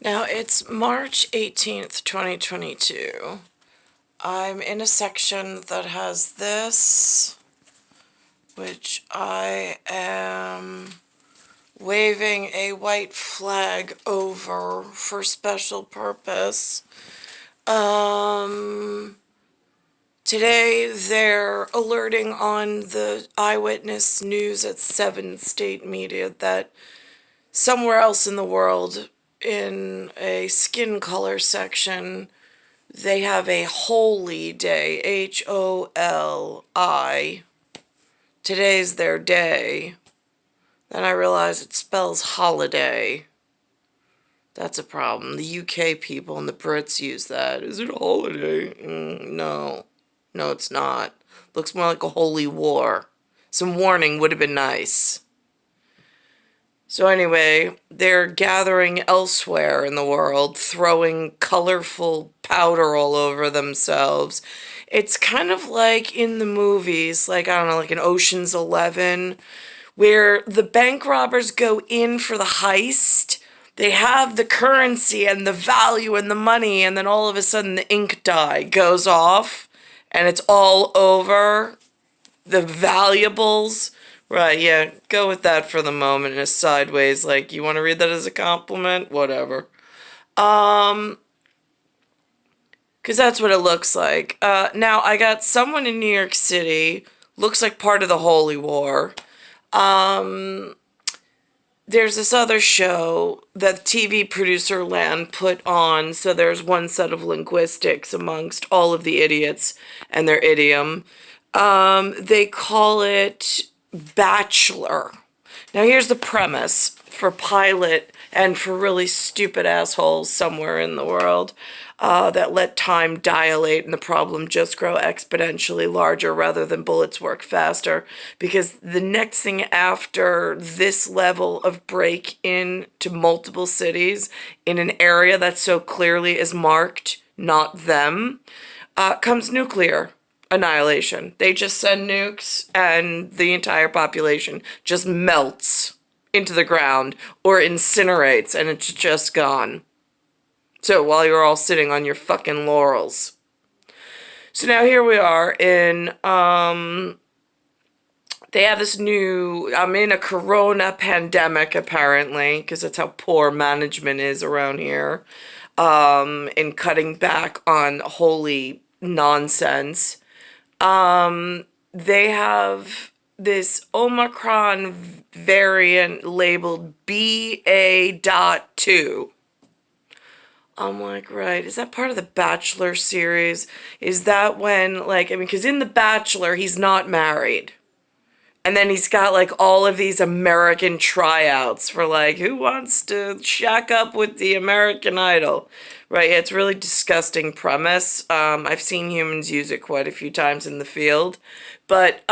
Now it's March 18th, 2022. I'm in a section that has this, which I am waving a white flag over for special purpose. Today they're alerting on the eyewitness news at 7 state media that somewhere else in the world, in a skin color section, they have a Holi day, Holi. Today's their day. Then I realized it spells holiday. That's a problem. The UK people and the Brits use that. Is it a holiday? No. No, it's not. Looks more like a holy war. Some warning would have been nice. So anyway, they're gathering elsewhere in the world, throwing colorful powder all over themselves. It's kind of like in the movies, like, I don't know, like in Ocean's 11, where the bank robbers go in for the heist. They have the currency and the value and the money, and then all of a sudden the ink dye goes off, and it's all over the valuables. Right, yeah, go with that for the moment in a sideways, like, you want to read that as a compliment? Whatever. Because that's what it looks like. Now, I got someone in New York City, looks like part of the Holy War. There's this other show that TV producer land put on, so there's one set of linguistics amongst all of the idiots and their idiom. They call it Bachelor. Now here's the premise for pilot and for really stupid assholes somewhere in the world that let time dilate and the problem just grow exponentially larger rather than bullets work faster. Because the next thing after this level of break into multiple cities in an area that so clearly is marked not them comes nuclear annihilation. They just send nukes and the entire population just melts into the ground or incinerates and it's just gone. So while you're all sitting on your fucking laurels. So now here we are in, they have this new, I'm in a corona pandemic apparently, because that's how poor management is around here, in cutting back on holy nonsense. They have this Omicron variant labeled BA.2. I'm like, right, is that part of the Bachelor series? Is that when, like, I mean, because in The Bachelor, he's not married. And then he's got, like, all of these American tryouts for, like, who wants to shack up with the American Idol? Right, it's really disgusting premise. I've seen humans use it quite a few times in the field. But,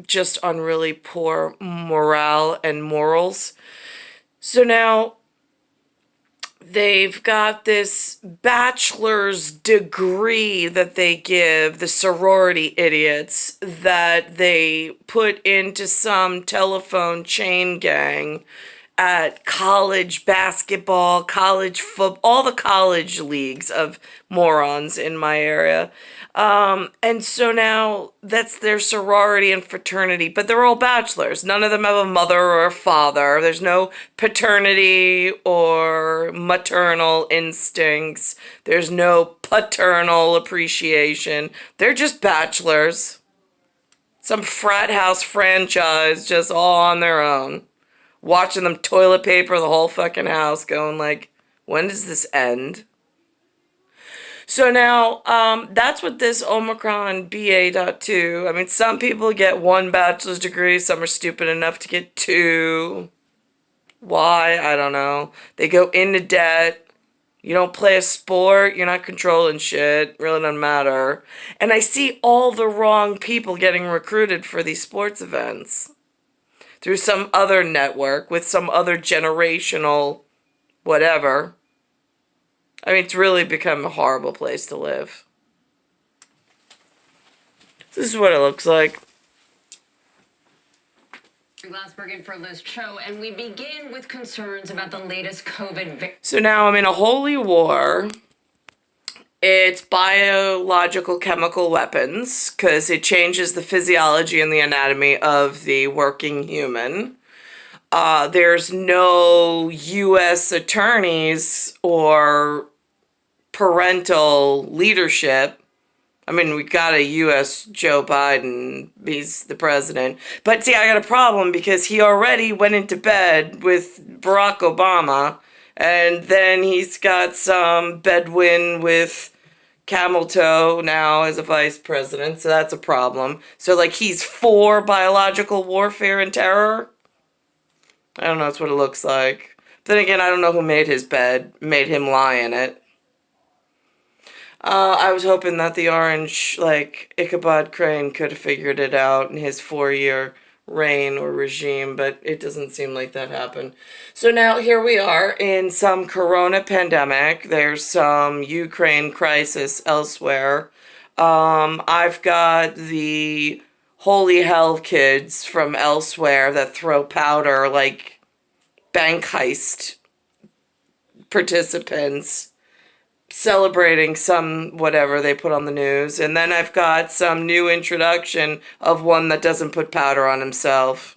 just on really poor morale and morals. So now they've got this bachelor's degree that they give the sorority idiots that they put into some telephone chain gang at college basketball, college football, all the college leagues of morons in my area. And so now that's their sorority and fraternity, but they're all bachelors. None of them have a mother or a father. There's no paternity or maternal instincts. There's no paternal appreciation. They're just bachelors. Some frat house franchise just all on their own. Watching them toilet paper the whole fucking house going like, when does this end? So now, that's what this Omicron BA.2, I mean, some people get one bachelor's degree, some are stupid enough to get two. Why? I don't know. They go into debt. You don't play a sport, you're not controlling shit, really doesn't matter. And I see all the wrong people getting recruited for these sports events through some other network with some other generational whatever. I mean, it's really become a horrible place to live. This is what it looks like. Glassberg in for Liz Cho, and we begin with concerns about the latest COVID. So now I'm in a holy war. It's biological chemical weapons because it changes the physiology and the anatomy of the working human. There's no U.S. attorneys or parental leadership. I mean, we got a U.S. Joe Biden. He's the president. But see, I got a problem because he already went into bed with Barack Obama. And then he's got some Bedouin with camel toe now as a vice president. So that's a problem. So, like, he's for biological warfare and terror. I don't know. That's what it looks like. But then again, I don't know who made his bed, made him lie in it. I was hoping that the orange, like, Ichabod Crane could have figured it out in his 4-year reign or regime, but it doesn't seem like that happened. So now here we are in some corona pandemic. There's some Ukraine crisis elsewhere. I've got the holy hell kids from elsewhere that throw powder like bank heist participants celebrating some whatever they put on the news. And then I've got some new introduction of one that doesn't put powder on himself,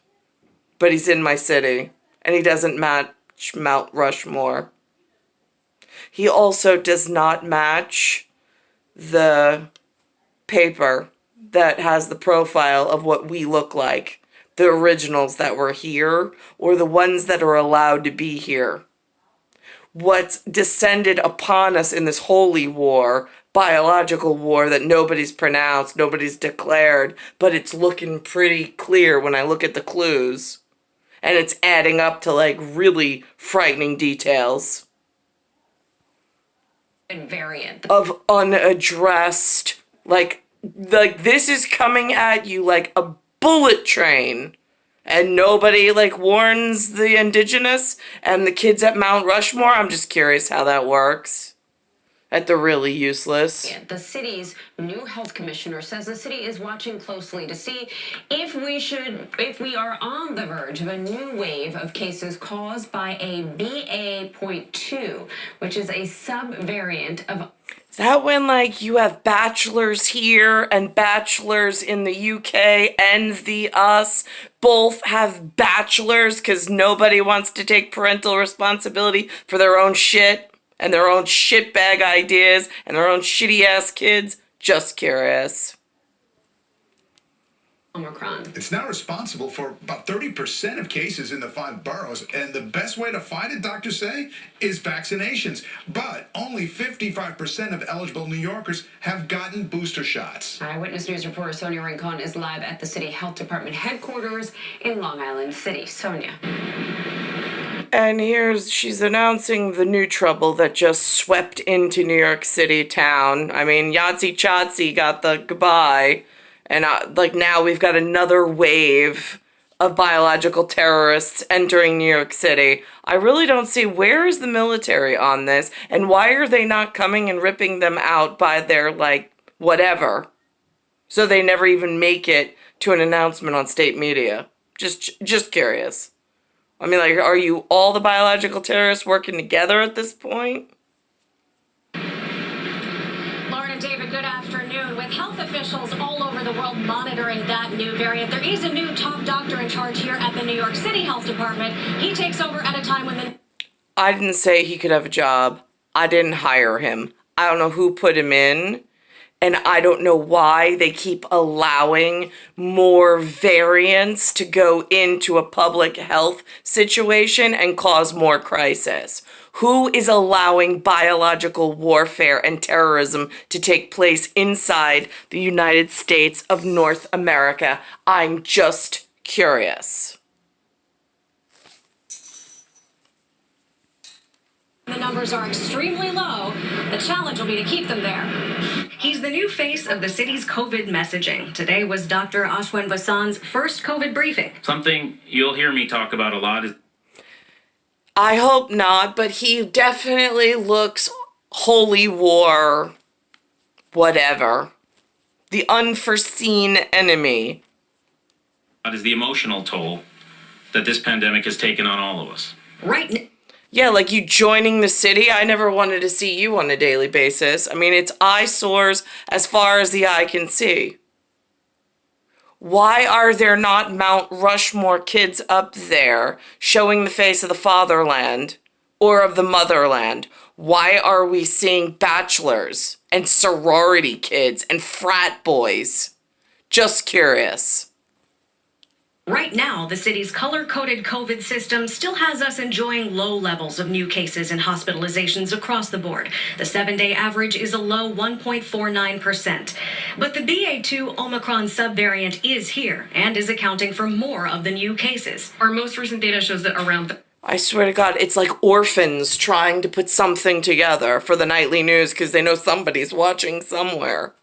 but he's in my city and he doesn't match Mount Rushmore. He also does not match the paper that has the profile of what we look like, the originals that were here or the ones that are allowed to be here. What's descended upon us in this holy war, biological war that nobody's pronounced, nobody's declared, but it's looking pretty clear when I look at the clues. And it's adding up to, like, really frightening details. Variant of unaddressed, like this is coming at you like a bullet train. And nobody, like, warns the indigenous and the kids at Mount Rushmore. I'm just curious how that works. At the really useless. The city's new health commissioner says the city is watching closely to see if we are on the verge of a new wave of cases caused by a BA.2, which is a subvariant of... Is that when, like, you have bachelors here and bachelors in the UK and the us both have bachelors because nobody wants to take parental responsibility for their own shit and their own shitbag ideas and their own shitty-ass kids? Just curious. Omicron. It's now responsible for about 30% of cases in the 5 boroughs, and the best way to fight it, doctors say, is vaccinations. But only 55% of eligible New Yorkers have gotten booster shots. Eyewitness News reporter Sonia Rincon is live at the City Health Department headquarters in Long Island City. Sonia. And she's announcing the new trouble that just swept into New York City town. I mean, Yahtzee Chotsy got the goodbye. And, now we've got another wave of biological terrorists entering New York City. I really don't see where is the military on this, and why are they not coming and ripping them out by their, whatever, so they never even make it to an announcement on state media? Just curious. I mean, are you all the biological terrorists working together at this point? David, good afternoon. With health officials all over the world monitoring that new variant, there is a new top doctor in charge here at the New York City Health Department. He takes over at a time when I didn't say he could have a job. I didn't hire him. I don't know who put him in. And I don't know why they keep allowing more variants to go into a public health situation and cause more crisis. Who is allowing biological warfare and terrorism to take place inside the United States of North America? I'm just curious. the numbers are extremely low, the challenge will be to keep them there. He's the new face of the city's COVID messaging. Today was Dr. Ashwin Vasan's first COVID briefing. Something you'll hear me talk about a lot is... I hope not, but he definitely looks holy war, whatever. The unforeseen enemy. Is the emotional toll that this pandemic has taken on all of us. Right. Yeah, like you joining the city. I never wanted to see you on a daily basis. I mean, it's eyesores as far as the eye can see. Why are there not Mount Rushmore kids up there showing the face of the fatherland or of the motherland? Why are we seeing bachelors and sorority kids and frat boys? Just curious. Right now, the city's color-coded COVID system still has us enjoying low levels of new cases and hospitalizations across the board. The 7-day average is a low 1.49%. But the BA2 Omicron subvariant is here and is accounting for more of the new cases. Our most recent data shows that around I swear to God, it's like orphans trying to put something together for the nightly news because they know somebody's watching somewhere.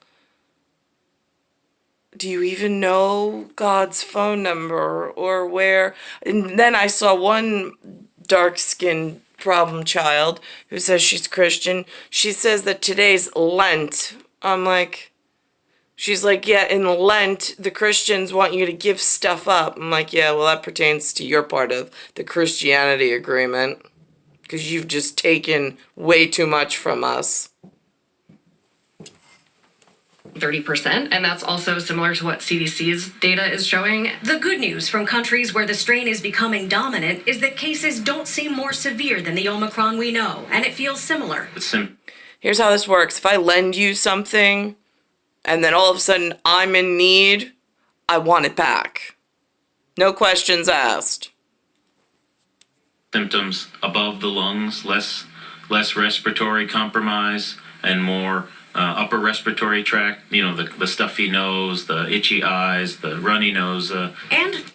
Do you even know God's phone number or where? And then I saw one dark-skinned problem child who says she's Christian. She says that today's Lent. I'm like, she's like, yeah, in Lent, the Christians want you to give stuff up. I'm like, yeah, well, that pertains to your part of the Christianity agreement because you've just taken way too much from us. 30%, and that's also similar to what CDC's data is showing. The good news from countries where the strain is becoming dominant is that cases don't seem more severe than the Omicron we know, and it feels similar. Here's how this works. If I lend you something and then all of a sudden I'm in need, I want it back. No questions asked. Symptoms above the lungs, less respiratory compromise, and more upper respiratory tract, the stuffy nose, the itchy eyes, the runny nose. And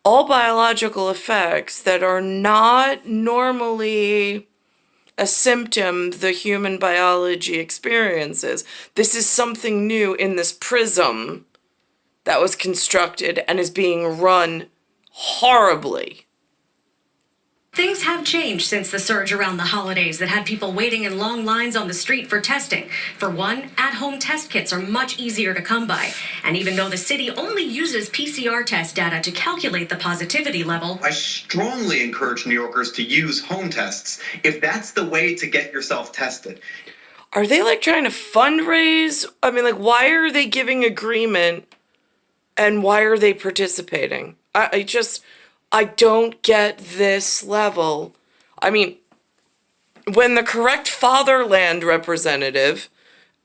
all biological effects that are not normally a symptom the human biology experiences. This is something new in this prism that was constructed and is being run horribly. things have changed since the surge around the holidays that had people waiting in long lines on the street for testing. For one, at-home test kits are much easier to come by. And even though the city only uses PCR test data to calculate the positivity level, I strongly encourage New Yorkers to use home tests if that's the way to get yourself tested. Are they like trying to fundraise? I mean, like, why are they giving agreement and why are they participating? I don't get this level. I mean, when the correct fatherland representative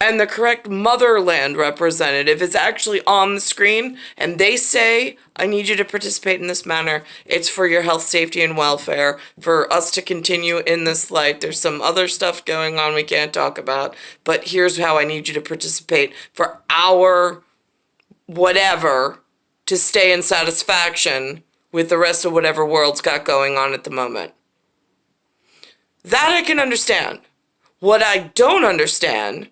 and the correct motherland representative is actually on the screen and they say, I need you to participate in this manner. It's for your health, safety, and welfare, for us to continue in this light. There's some other stuff going on we can't talk about, but here's how I need you to participate for our whatever to stay in satisfaction with the rest of whatever world's got going on at the moment. That I can understand. What I don't understand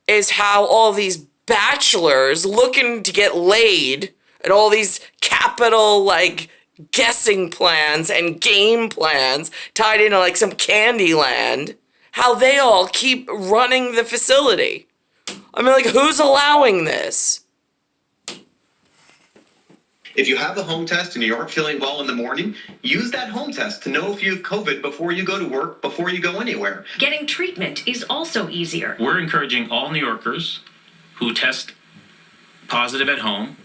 is how all these bachelors looking to get laid and all these capital, like, guessing plans and game plans tied into, like, some candy land, how they all keep running the facility. I mean, like, who's allowing this? If you have a home test and you aren't feeling well in the morning, use that home test to know if you have COVID before you go to work, before you go anywhere. getting treatment is also easier. We're encouraging all New Yorkers who test positive at home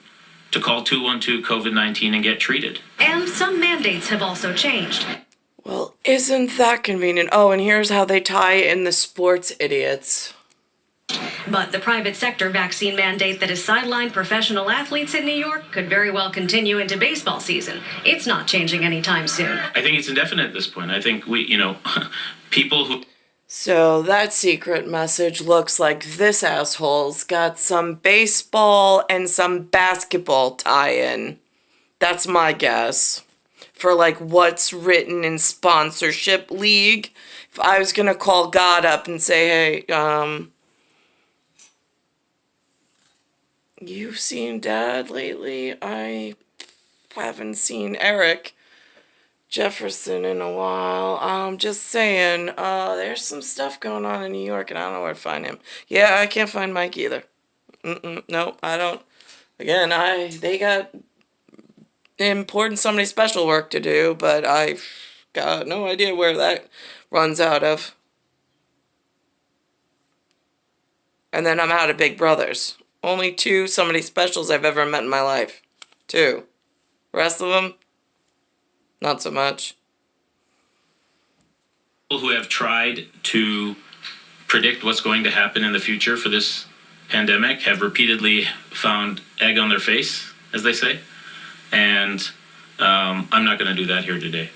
to call 212 COVID-19 and get treated. And some mandates have also changed. Well, isn't that convenient? Oh, and here's how they tie in the sports idiots. But the private sector vaccine mandate that has sidelined professional athletes in New York could very well continue into baseball season. It's not changing anytime soon. I think it's indefinite at this point. I think people who... So that secret message looks like this asshole's got some baseball and some basketball tie-in. That's my guess. For like what's written in sponsorship league. If I was gonna call God up and say, hey, you've seen Dad lately? I haven't seen Eric Jefferson in a while. Just saying, there's some stuff going on in New York and I don't know where to find him. Yeah, I can't find Mike either. No, I don't. Again, they got important somebody special work to do, but I've got no idea where that runs out of. And then I'm out of Big Brothers. Only 2 somebody specials I've ever met in my life. 2. Rest of them, not so much. People who have tried to predict what's going to happen in the future for this pandemic have repeatedly found egg on their face, as they say. And I'm not going to do that here today.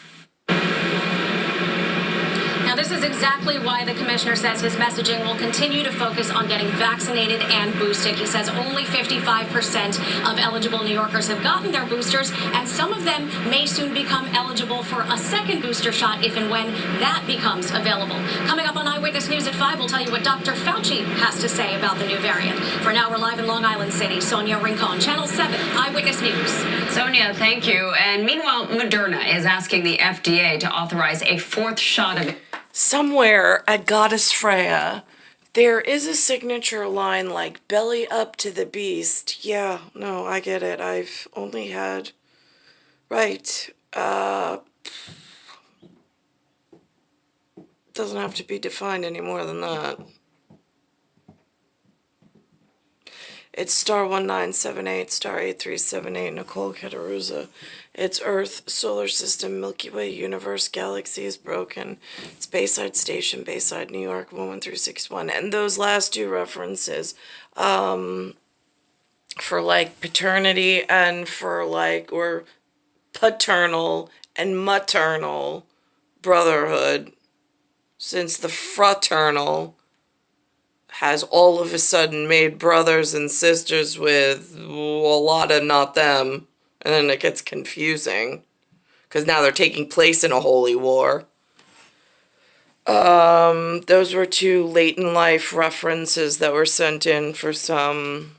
Now, this is exactly why the commissioner says his messaging will continue to focus on getting vaccinated and boosted. He says only 55% of eligible New Yorkers have gotten their boosters, and some of them may soon become eligible for a second booster shot if and when that becomes available. Coming up on Eyewitness News at 5, we'll tell you what Dr. Fauci has to say about the new variant. For now, we're live in Long Island City. Sonia Rincon, Channel 7, Eyewitness News. Sonia, thank you. And meanwhile, Moderna is asking the FDA to authorize a 4th shot of... Somewhere at Goddess Freya, there is a signature line like belly up to the beast. Yeah, no, I get it. I've only had... Right. Doesn't have to be defined any more than that. It's star 1978, star 8378, Nicole, Cattaruzza. It's Earth, solar system, Milky Way, universe, galaxy is broken. It's Bayside Station, Bayside, New York, 11361. And those last 2 references, for like paternity and for like, or paternal and maternal brotherhood, since the fraternal has all of a sudden made brothers and sisters with a lot of not them, and then it gets confusing because now they're taking place in a holy war. Those were 2 late in life references that were sent in for some,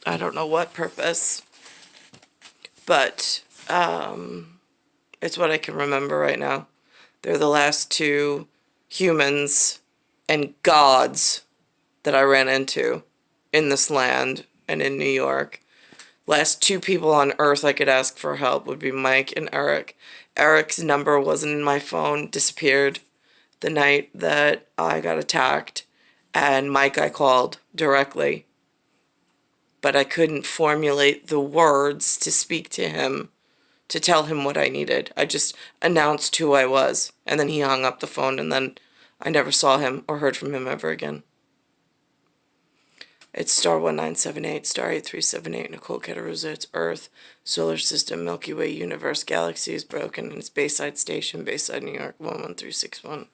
I don't know what purpose, but it's what I can remember right now. They're the last 2 humans and gods that I ran into in this land and in New York. Last 2 people on Earth I could ask for help would be Mike and Eric. Eric's number wasn't in my phone, disappeared the night that I got attacked, and Mike I called directly. But I couldn't formulate the words to speak to him, to tell him what I needed. I just announced who I was, and then he hung up the phone, and then I never saw him or heard from him ever again. It's star 1978, star 8378, Nicole, Cattaruzza. It's Earth, solar system, Milky Way, universe, galaxy is broken, and it's Bayside Station, Bayside, New York, 11361.